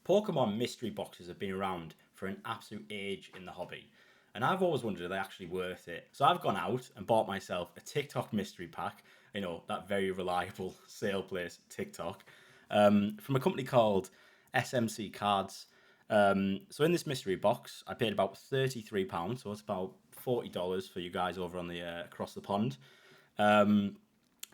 Pokemon mystery boxes have been around for an absolute age in the hobby, and I've always wondered are they actually worth it. So I've gone out and bought myself a TikTok mystery pack. You know that very reliable sale place TikTok from a company called SMC Cards. So in this mystery box, I paid about £33, so it's about $40 for you guys over on the across the pond. And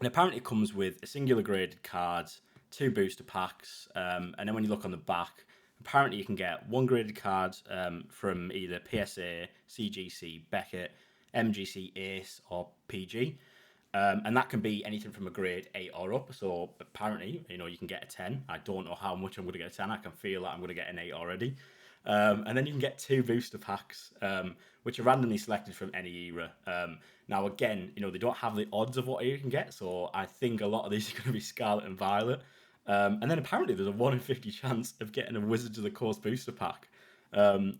apparently, it comes with a singular graded card, two booster packs, and then when you look on the back, apparently you can get one graded card from either PSA, CGC, Beckett, MGC, Ace, or PG. And that can be anything from a grade 8 or up. So apparently, you can get a 10. I don't know how much I'm going to get a 10. I can feel that I'm going to get an 8 already. And then you can get two booster packs, which are randomly selected from any era. Now, again, they don't have the odds of what you can get. So I think a lot of these are going to be Scarlet and Violet. And then apparently there's a 1 in 50 chance of getting a Wizards of the Coast booster pack,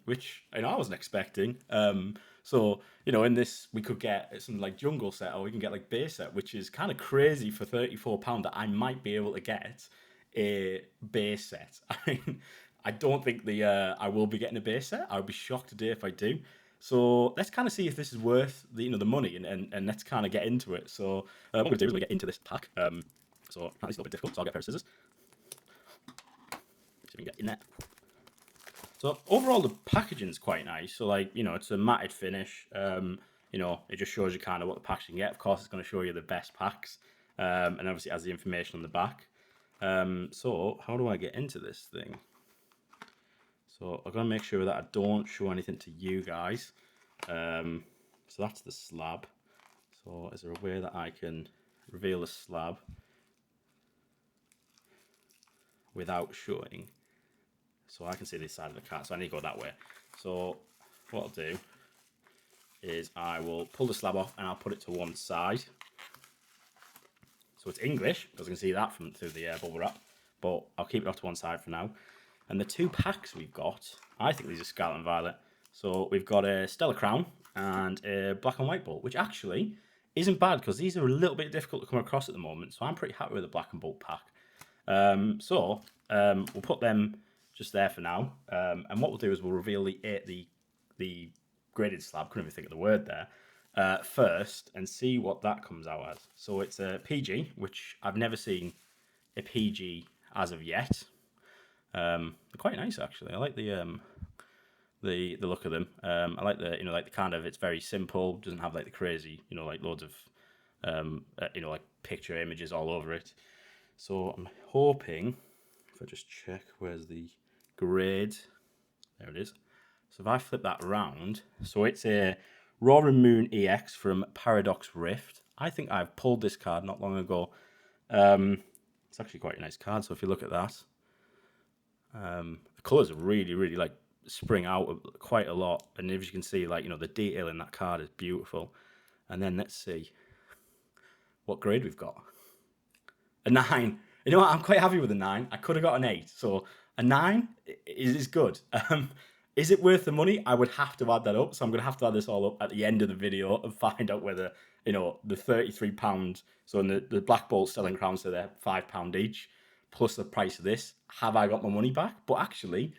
which I wasn't expecting. So, in this, we could get something like Jungle Set, or we can get like Base Set, which is kind of crazy for £34 that I might be able to get a base set. I mean, I don't think I will be getting a base set. I would be shocked today if I do. So let's kind of see if this is worth the money, and let's kind of get into it. So what we're going to do is we get into this pack. So it's a little bit difficult, so I'll get a pair of scissors. See if we can get in there. So overall, the packaging is quite nice. So it's a matted finish. It just shows you kind of what the packs you can get. Of course, it's going to show you the best packs, and obviously it has the information on the back. So how do I get into this thing? So I've got to make sure that I don't show anything to you guys. So that's the slab. So is there a way that I can reveal the slab without showing? So I can see this side of the card, so I need to go that way. So what I'll do is I will pull the slab off and I'll put it to one side. So it's English, because I can see that through the bubble wrap, but I'll keep it off to one side for now. And the two packs we've got, I think these are Scarlet and Violet. So we've got a Stellar Crown and a Black and White Bolt, which actually isn't bad because these are a little bit difficult to come across at the moment. So I'm pretty happy with the Black and Bolt pack. We'll put them just there for now. And what we'll do is we'll reveal the graded slab, couldn't even think of the word there, first and see what that comes out as. So it's a PG, which I've never seen a PG as of yet. They're quite nice actually. I like the look of them. I like the kind of, it's very simple, doesn't have like the crazy, like loads of like picture images all over it. So I'm hoping, if I just check where's the grade, there it is. So if I flip that around, so it's a Roaring Moon EX from Paradox Rift. I think I've pulled this card not long ago. It's actually quite a nice card. So if you look at that, the colours really, really like spring out quite a lot. And as you can see, the detail in that card is beautiful. And then let's see what grade we've got. A 9. You know what? I'm quite happy with a 9. I could have got an 8. So a 9 is good. Is it worth the money? I would have to add that up. So I'm going to have to add this all up at the end of the video and find out whether, the £33, so in the Black Bolt Stellar Crowns, so they're £5 each, plus the price of this, have I got my money back? But actually,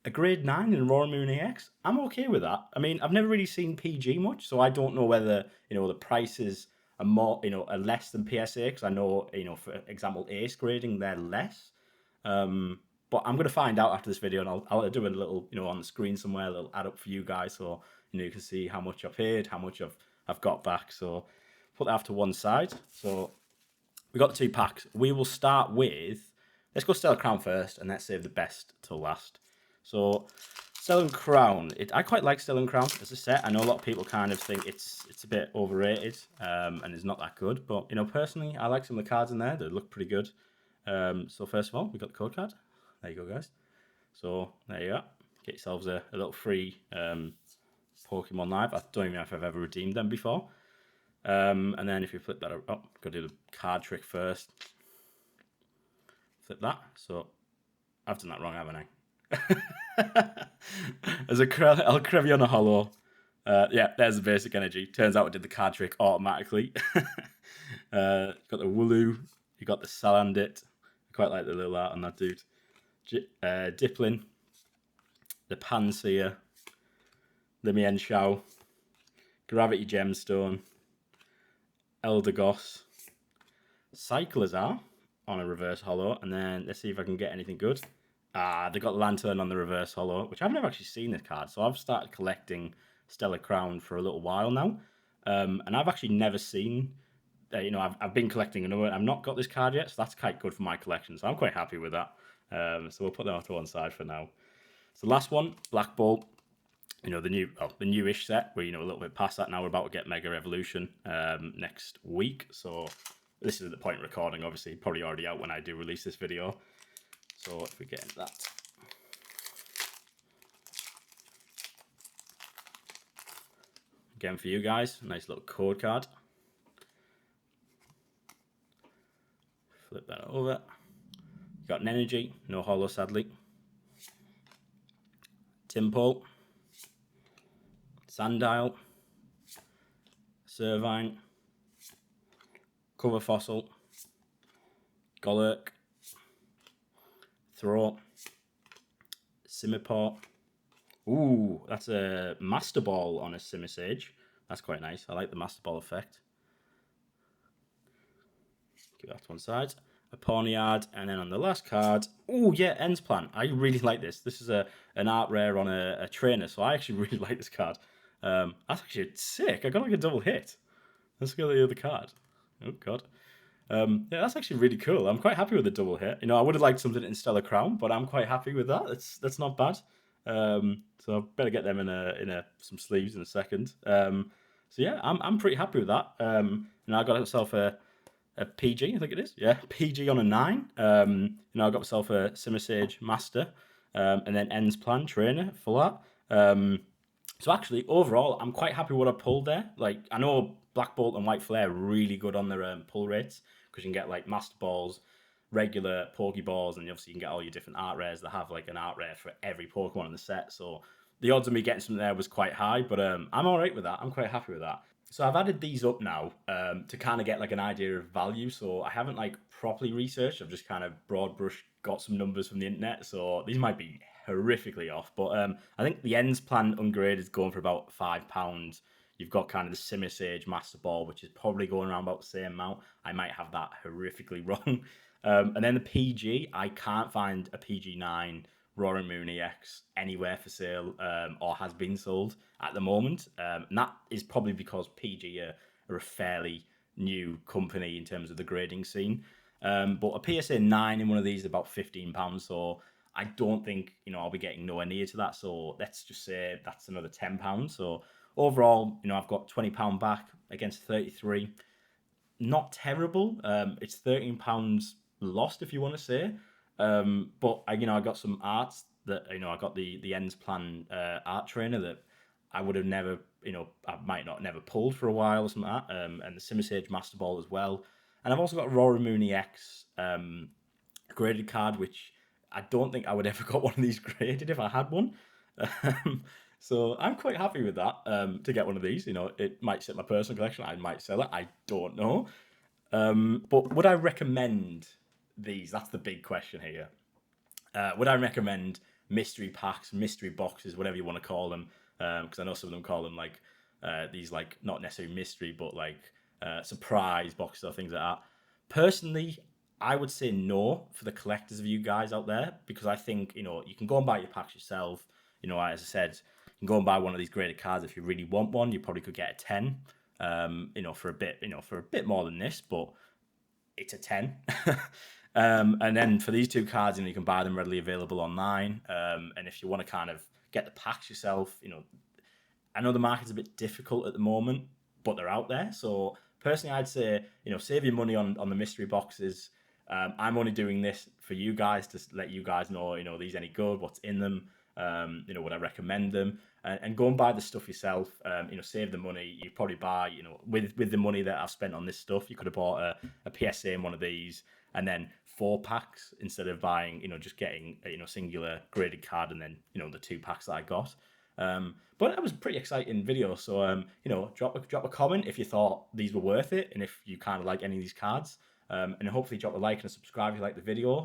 a grade 9 in Roaring Moon EX, I'm okay with that. I mean, I've never really seen PG much, so I don't know whether, the prices are more, are less than PSA, because I know, for example, Ace grading, they're less. But I'm going to find out after this video, and I'll do a little, on the screen somewhere, a little add up for you guys, so, you can see how much I've paid, how much I've got back. So put that off to one side. So we got the two packs. We will start with, let's go Stellar Crown first, and let's save the best till last. So Stellar Crown, I quite like Stellar Crown as a set. I know a lot of people kind of think it's a bit overrated, and it's not that good. But, personally, I like some of the cards in there. They look pretty good. So first of all, we got the code card. There you go, guys. So there you go. Get yourselves a little free Pokemon Live. I don't even know if I've ever redeemed them before. And then if you flip that up, got to do the card trick first. Flip that. So I've done that wrong, haven't I? There's a Alcrevion Hollow. Yeah, there's the basic energy. Turns out I did the card trick automatically. Got the Wooloo. You got the Salandit. I quite like the little art on that dude. Diplin, the Panseer, the Mienshao, Gravity Gemstone, Eldegoss, Cyclizar on a reverse holo, and then let's see if I can get anything good. They got Lantern on the reverse holo, which I've never actually seen this card, so I've started collecting Stellar Crown for a little while now, and I've actually never seen. I've been collecting another. I've not got this card yet, so that's quite good for my collection. So I'm quite happy with that. So we'll put that off to one side for now. So last one, Black Bolt. The newish set. We're a little bit past that now. We're about to get Mega Evolution next week. So this is at the point of recording. Obviously, probably already out when I do release this video. So if we get into that. Again for you guys, nice little code card. Flip that over. You got an Energy, no holo sadly. Tympole, Sandile, Servine, Cover Fossil, Golurk, Throat, Simipour. Ooh, that's a Master Ball on a Simisage. That's quite nice. I like the Master Ball effect. Give that to one side. A Pawniard, and then on the last card, oh yeah, Ends Plant. I really like this. This is an art rare on a trainer, so I actually really like this card. That's actually sick. I got like a double hit. Let's go to the other card. Oh god. Yeah, that's actually really cool. I'm quite happy with the double hit. I would have liked something in Stellar Crown, but I'm quite happy with that. That's not bad. So I better get them in some sleeves in a second. So yeah, I'm pretty happy with that. I got myself a PG, I think it is. Yeah, PG on a 9. I got myself a Simisage Master, and then Ends Plan Trainer for that. So actually, overall, I'm quite happy with what I pulled there. Like, I know Black Bolt and White Flare are really good on their pull rates, because you can get like Master Balls, regular Pokeballs, and obviously you can get all your different art rares that have like an art rare for every Pokemon in the set. So the odds of me getting something there was quite high, but I'm all right with that. I'm quite happy with that. So I've added these up now to kind of get like an idea of value. So I haven't like properly researched. I've just kind of broad brush got some numbers from the internet. So these might be horrifically off, but I think the Ends Plan ungraded is going for about £5. You've got kind of the Simisage Master Ball, which is probably going around about the same amount. I might have that horrifically wrong. And then the PG, I can't find a PG9 Roaring Moon EX anywhere for sale or has been sold at the moment. And that is probably because PG are a fairly new company in terms of the grading scene. But a PSA 9 in one of these is about £15. So I don't think, I'll be getting nowhere near to that. So let's just say that's another £10. So overall, I've got £20 back against 33. Not terrible. It's £13 lost, if you want to say. But I got some arts that I got the Ends Plan art trainer that I would have never, I might not never pulled for a while or something like that. And the Simisage Master Ball as well. And I've also got Roaring Moon EX graded card, which I don't think I would ever got one of these graded if I had one. So I'm quite happy with that to get one of these. It might sit in my personal collection. I might sell it. I don't know. But would I recommend these? That's the big question here. Would I recommend mystery packs, mystery boxes, whatever you want to call them? Because I know some of them call them like these, like not necessarily mystery, but like surprise boxes or things like that. Personally, I would say no for the collectors of you guys out there, because I think you can go and buy your packs yourself. As I said, you can go and buy one of these graded cards if you really want one. You probably could get a 10. For a bit more than this, but it's a 10. And then for these two cards, you can buy them readily available online. And if you want to kind of get the packs yourself, I know the market's a bit difficult at the moment, but they're out there. So personally, I'd say, save your money on the mystery boxes. I'm only doing this for you guys to let you guys know, these any good, what's in them, would I recommend them? And go and buy the stuff yourself. Save the money. You probably buy, with the money that I've spent on this stuff, you could have bought a PSA in one of these, and then 4 packs instead of buying, just getting a singular graded card and then the 2 packs that I got. But that was a pretty exciting video. So drop a comment if you thought these were worth it, and if you kind of like any of these cards. And hopefully drop a like and a subscribe if you like the video.